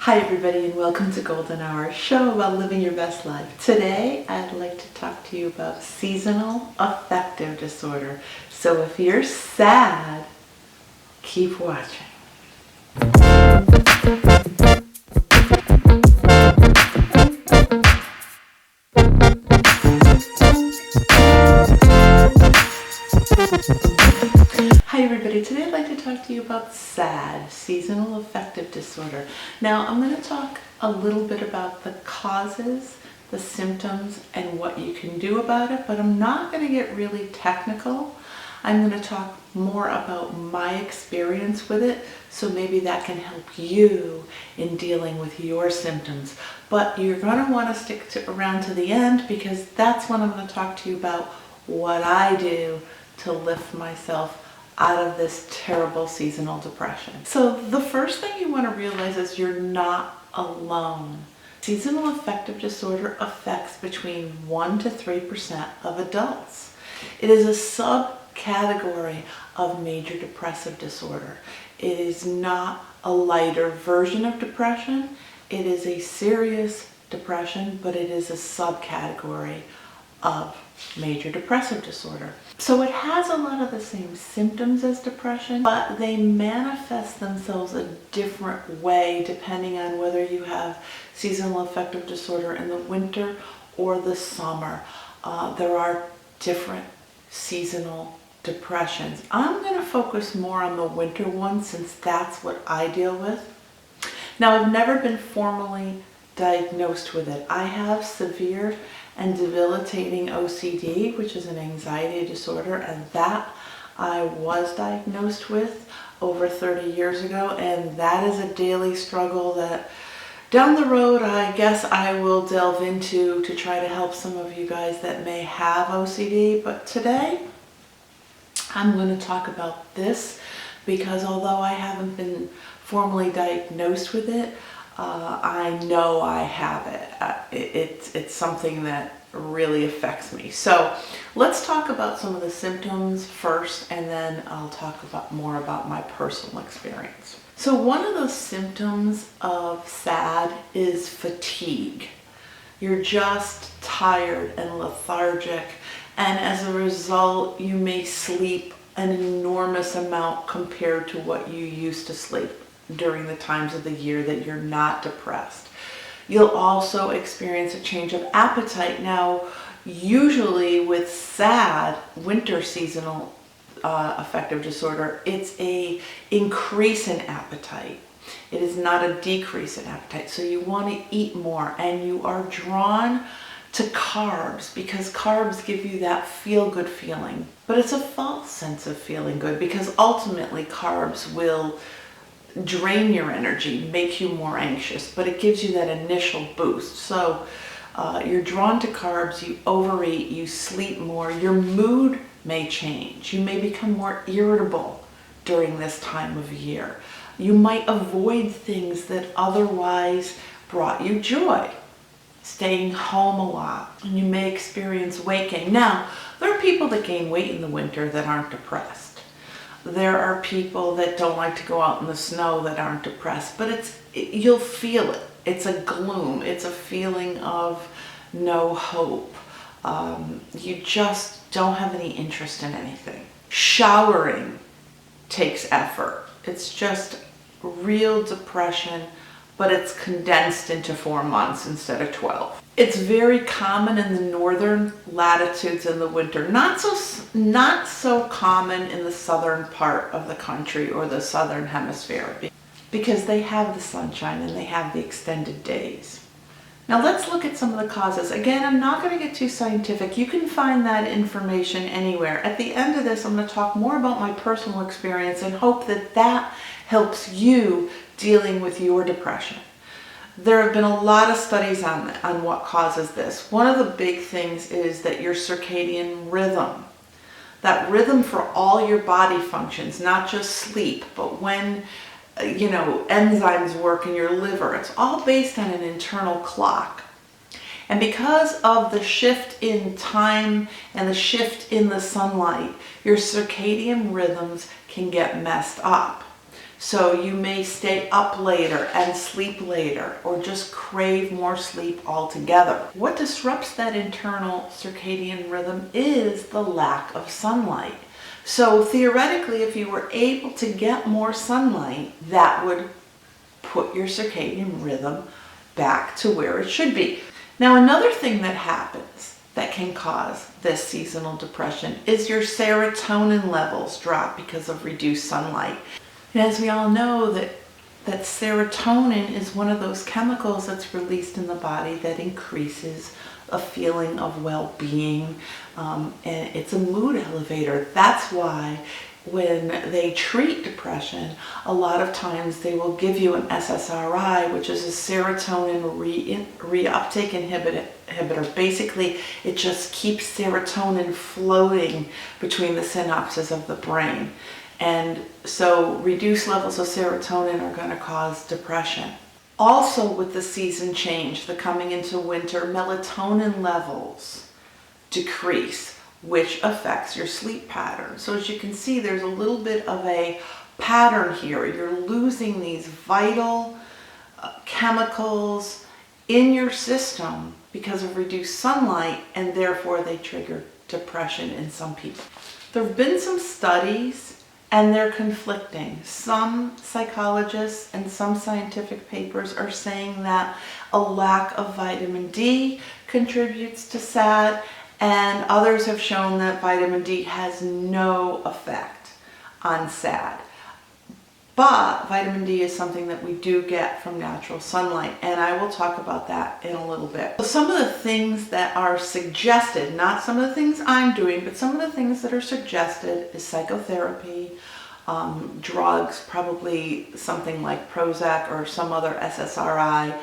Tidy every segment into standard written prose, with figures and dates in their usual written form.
Hi everybody and welcome to Golden Hour, a show about living your best life. Today I'd like to talk to you about seasonal affective disorder. So if you're sad, keep watching. Hi everybody, today I'd like to talk to you about S.A.D, seasonal affective disorder. Now I'm going to talk a little bit about the causes, the symptoms, and what you can do about it, but I'm not going to get really technical. I'm going to talk more about my experience with it, so maybe that can help you in dealing with your symptoms. But you're going to want to stick around to the end, because that's when I'm going to talk to you about what I do to lift myself out of this terrible seasonal depression. So the first thing you want to realize is you're not alone. Seasonal affective disorder affects between 1 to 3% of adults. It is a subcategory of major depressive disorder. It is not a lighter version of depression. It is a serious depression, but it is a subcategory of major depressive disorder. So it has a lot of the same symptoms as depression, but they manifest themselves a different way depending on whether you have seasonal affective disorder in the winter or the summer. There are different seasonal depressions. I'm going to focus more on the winter one since that's what I deal with. Now, I've never been formally diagnosed with it. I have severe and debilitating O.C.D, which is an anxiety disorder, and that I was diagnosed with over 30 years ago, and that is a daily struggle that down the road I guess I will delve into to try to help some of you guys that may have O.C.D. But today I'm going to talk about this because although I haven't been formally diagnosed with it, I know I have it. It's something that really affects me. So let's talk about some of the symptoms first, and then I'll talk more about my personal experience. So one of the symptoms of S.A.D is fatigue. You're just tired and lethargic, and as a result, you may sleep an enormous amount compared to what you used to sleep during the times of the year that you're not depressed. You'll also experience a change of appetite. Now, usually with S.A.D, winter seasonal affective disorder, it's a increase in appetite. It is not a decrease in appetite. So you want to eat more, and you are drawn to carbs because carbs give you that feel-good feeling. But it's a false sense of feeling good because ultimately carbs will drain your energy, make you more anxious, but it gives you that initial boost. So you're drawn to carbs, you overeat, you sleep more, your mood may change. You may become more irritable during this time of year. You might avoid things that otherwise brought you joy, staying home a lot, and you may experience weight gain. Now, there are people that gain weight in the winter that aren't depressed. There are people that don't like to go out in the snow that aren't depressed, but you'll feel it. It's a gloom. It's a feeling of no hope. You just don't have any interest in anything. Showering takes effort. It's just real depression, but it's condensed into 4 months instead of 12. It's very common in the northern latitudes in the winter, not so common in the southern part of the country or the southern hemisphere because they have the sunshine and they have the extended days. Now let's look at some of the causes. Again, I'm not going to get too scientific. You can find that information anywhere. At the end of this, I'm going to talk more about my personal experience and hope that that helps you dealing with your depression. There have been a lot of studies on what causes this. One of the big things is that your circadian rhythm, that rhythm for all your body functions, not just sleep, but when enzymes work in your liver, it's all based on an internal clock. And because of the shift in time and the shift in the sunlight, your circadian rhythms can get messed up. So you may stay up later and sleep later, or just crave more sleep altogether. What disrupts that internal circadian rhythm is the lack of sunlight. So theoretically, if you were able to get more sunlight, that would put your circadian rhythm back to where it should be. Now, another thing that happens that can cause this seasonal depression is your serotonin levels drop because of reduced sunlight. And as we all know, that serotonin is one of those chemicals that's released in the body that increases a feeling of well-being, and it's a mood elevator. That's why when they treat depression, a lot of times they will give you an SSRI, which is a serotonin reuptake inhibitor. Basically, it just keeps serotonin floating between the synapses of the brain. And so reduced levels of serotonin are going to cause depression. Also, with the season change, the coming into winter, melatonin levels decrease, which affects your sleep pattern. So as you can see, there's a little bit of a pattern here. You're losing these vital chemicals in your system because of reduced sunlight, and therefore they trigger depression in some people. There have been some studies, and they're conflicting. Some psychologists and some scientific papers are saying that a lack of vitamin D contributes to SAD, and others have shown that vitamin D has no effect on SAD. But vitamin D is something that we do get from natural sunlight, and I will talk about that in a little bit. So some of the things that are suggested, not some of the things I'm doing, but some of the things that are suggested is psychotherapy, drugs, probably something like Prozac or some other SSRI,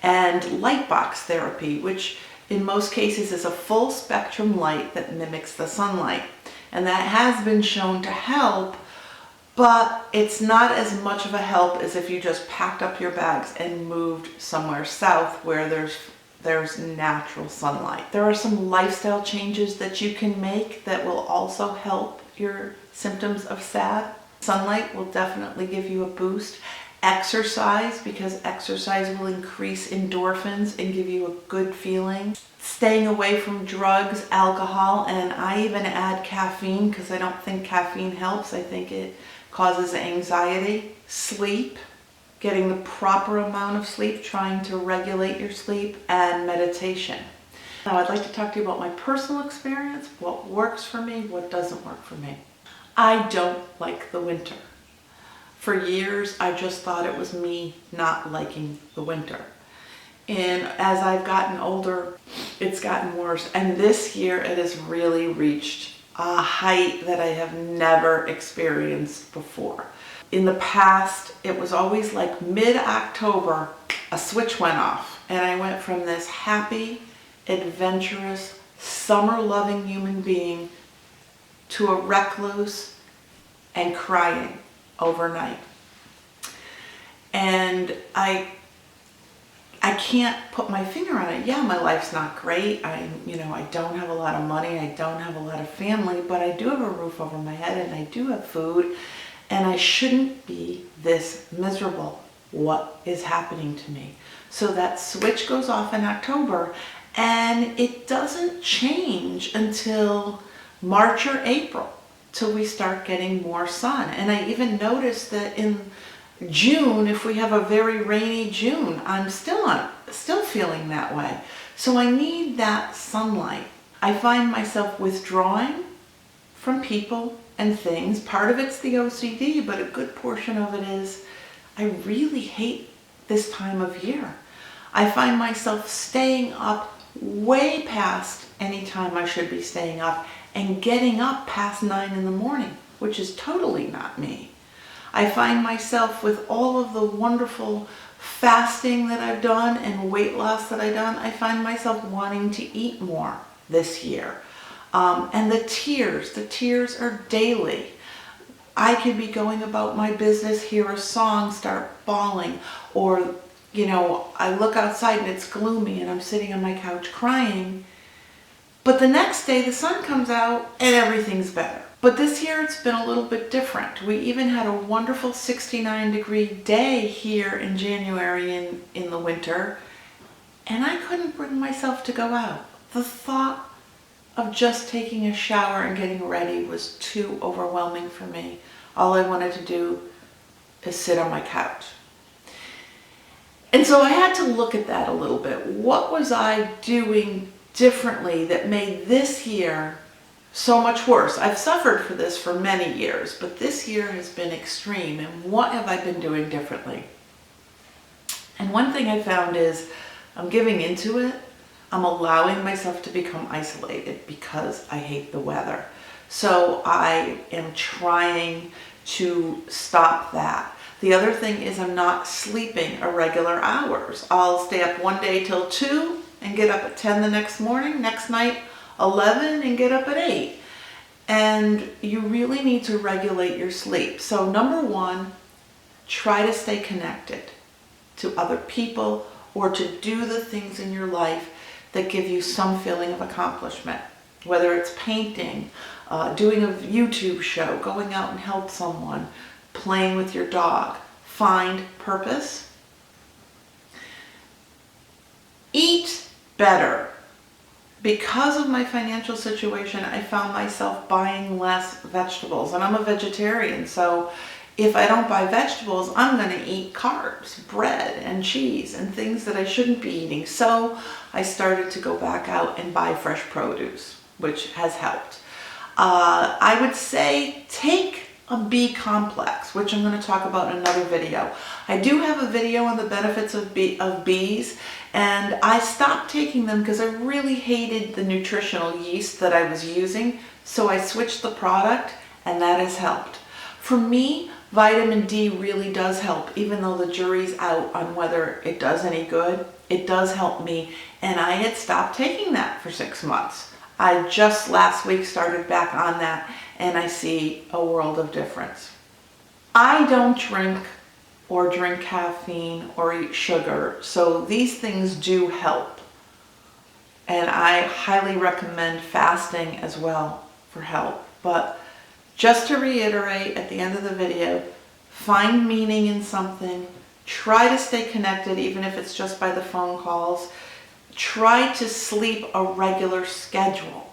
and light box therapy, which in most cases is a full spectrum light that mimics the sunlight. And that has been shown to help, but it's not as much of a help as if you just packed up your bags and moved somewhere south where there's natural sunlight. There are some lifestyle changes that you can make that will also help your symptoms of SAD. Sunlight will definitely give you a boost. Exercise, because exercise will increase endorphins and give you a good feeling. Staying away from drugs, alcohol, and I even add caffeine because I don't think caffeine helps. I think it causes anxiety. Sleep, getting the proper amount of sleep, trying to regulate your sleep, and meditation. Now I'd like to talk to you about my personal experience, what works for me, what doesn't work for me. I don't like the winter. For years, I just thought it was me not liking the winter. And as I've gotten older, it's gotten worse. And this year, it has really reached a height that I have never experienced before. In the past, it was always like mid-October, a switch went off. And I went from this happy, adventurous, summer-loving human being to a recluse and crying overnight. And I can't put my finger on it. Yeah, my life's not great. I don't have a lot of money. I don't have a lot of family, but I do have a roof over my head and I do have food, and I shouldn't be this miserable. What is happening to me? So that switch goes off in October, and it doesn't change until March or April till we start getting more sun. And I even noticed that in June, if we have a very rainy June, I'm still feeling that way. So I need that sunlight. I find myself withdrawing from people and things. Part of it's the OCD, but a good portion of it is I really hate this time of year. I find myself staying up way past any time I should be staying up and getting up past 9 in the morning, which is totally not me. I find myself, with all of the wonderful fasting that I've done and weight loss that I've done, I find myself wanting to eat more this year. And the tears are daily. I could be going about my business, hear a song, start bawling, or I look outside and it's gloomy and I'm sitting on my couch crying. But the next day the sun comes out and everything's better. But this year it's been a little bit different. We even had a wonderful 69-degree day here in January in the winter, and I couldn't bring myself to go out. The thought of just taking a shower and getting ready was too overwhelming for me. All I wanted to do is sit on my couch. And so I had to look at that a little bit. What was I doing differently that made this year so much worse? I've suffered for this for many years, but this year has been extreme. And what have I been doing differently? And one thing I found is I'm giving into it. I'm allowing myself to become isolated because I hate the weather. So I am trying to stop that. The other thing is I'm not sleeping irregular hours. I'll stay up one day till 2 and get up at 10 the next morning. Next night, 11 and get up at 8. And you really need to regulate your sleep. So number one, try to stay connected to other people or to do the things in your life that give you some feeling of accomplishment. Whether it's painting, doing a YouTube show, going out and help someone, playing with your dog. Find purpose. Eat better. Because of my financial situation, I found myself buying less vegetables. And I'm a vegetarian, so if I don't buy vegetables, I'm going to eat carbs, bread and cheese and things that I shouldn't be eating. So I started to go back out and buy fresh produce, which has helped. I would say take a B complex, which I'm going to talk about in another video. I do have a video on the benefits of bees, and I stopped taking them because I really hated the nutritional yeast that I was using, so I switched the product, and that has helped. For me, vitamin D really does help, even though the jury's out on whether it does any good. It does help me, and I had stopped taking that for 6 months. I just last week started back on that, and I see a world of difference. I don't drink caffeine or eat sugar, so these things do help. And I highly recommend fasting as well for help. But just to reiterate at the end of the video, find meaning in something, try to stay connected even if it's just by the phone calls. Try to sleep a regular schedule.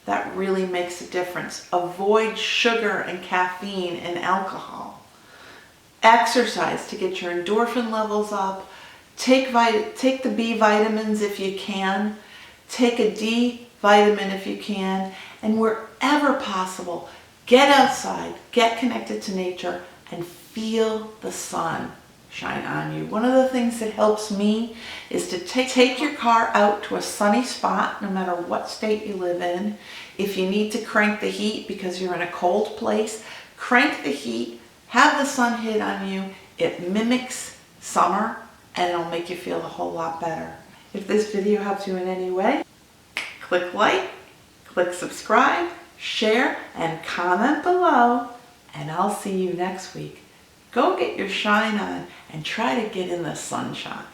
That really makes a difference. Avoid sugar and caffeine and alcohol. Exercise to get your endorphin levels up. Take the B vitamins if you can. Take a D vitamin if you can. And wherever possible, get outside, get connected to nature, and feel the sun shine on you. One of the things that helps me is to take your car out to a sunny spot, no matter what state you live in. If you need to crank the heat because you're in a cold place, crank the heat, have the sun hit on you. It mimics summer, and it'll make you feel a whole lot better. If this video helps you in any way, click like, click subscribe, share, and comment below, and I'll see you next week. Go get your shine on and try to get in the sunshine.